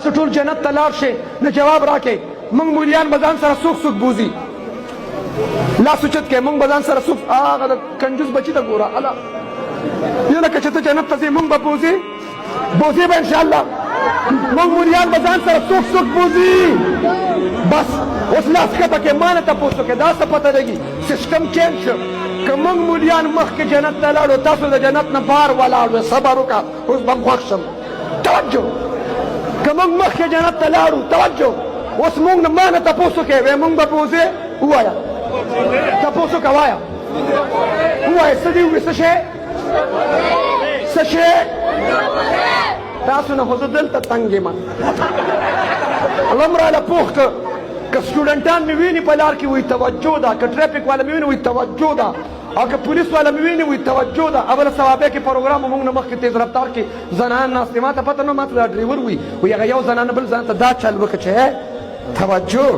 ټول جنت ته لاړ شي نه جواب راکې موږ مولیان به ځان سره څوک څوک بوزي لاس اوچت کړئ موږ به ځان سره څوک هغه د کنجوس بچي ته ګوره اله یاره که چې ته جنت ته ځې موږ به بوزي به انشاءالله موږ مولیان به ځان سره څوک څوک بوزي بس اوس لاس ښکته کړې ما نه تپوس وکړې دا څه پته لګي سیسټم چینج شو که موږ مولیان مخکې جنت ته لاړو تاسو د جنت نه بار ولاړو صبر وکړه اوس به م خوښ شم توجه که موږ مخکې جنت ته لاړو توجه اوس موږ ما نه تپوس وکړې وایې موږ به بوزې ووایه تپوس وکړه وایه ووایه څه دي ووایې څه شی څه شی تاسو نه خو زه دلته تنګ یم الله م راله پوښ که سټوډنټان مې ویني په لار کې وایي توجه ده که ټریفک والا مې ویني وایي توجه ده او که پولیس والا مې ویني وایي توجه ده اوله ثوابه کې پروګرام موږ نه مخکې تیز رفتار کې زنان ناستې ما ته پته نه ما ته دا ډریور وایي وایي هغه یو زنانه بل ځان ته دا چل وکړه چې توجه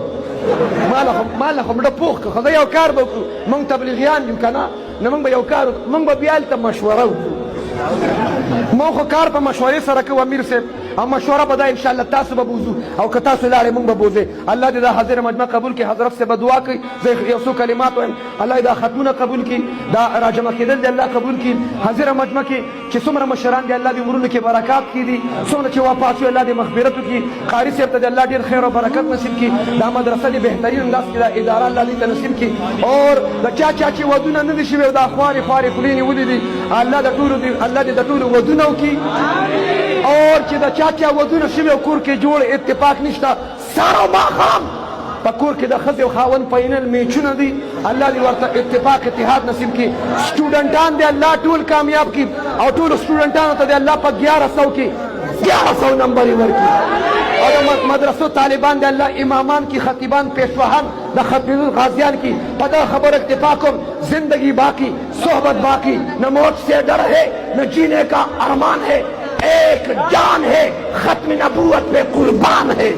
ما له خو مړه پوښ که خو زه یو کار به وکړو موږ تبلیغیان یو که نه نه موږ به یو کار وکړو موږ به بیا هلته مشوره وکړو موږ خو کار په مشورې سره کوو امیر صاحب او مشوره به دا انشاءالله تاسو به بوزو او که تاسو لاړې موږ به بوزې الله دې دا حاضر مجمع قبول کړي حضرت صاحب به دعا کوي زه یو څو کلمات وایم الله دې دا ختمونه قبول کړي دا راجمع کېدل دې الله قبول کړي حاضر مجمع کې چې څومره مشران دې الله دې امورونو کې برکات کړي څومره چې وفات شو الله دې مغفرت وکړي قاري صاحب ته دې الله ډېر خیر او برکت نصیب کړي دا مدرسه دې بهترین انداز کې دا اداره الله دې ته نصیب کړي اور د چا چې ودونه نه دي شوي دا خوارې خولې نیولې دي الله دې د ټولو ودونه وکړي اور چې د چا ودونه شوي او کور کې جوړ اتفاق نشته سهار او ماښام په کور کې د ښځې او خاوند فاینل میچونه دي الله دې ورته اتفاق اتحاد نصیب کړي سټوډنټان دې الله ټول کامیاب کړي او ټولو سټوډنټانو ته دې الله په 1100 کې 1100 نمبر یې ورکړي او د مدرسو طالبان دې الله امامان کی خطیبان پیشواهان د ختم غازیان کی په دغه خبر اکتفا کوم زندگی باقی صحبت باقی نہ موت سے ڈر ہے نہ جینے کا ارمان ہے ایک جان ہے ختم نبوت پہ قربان ہے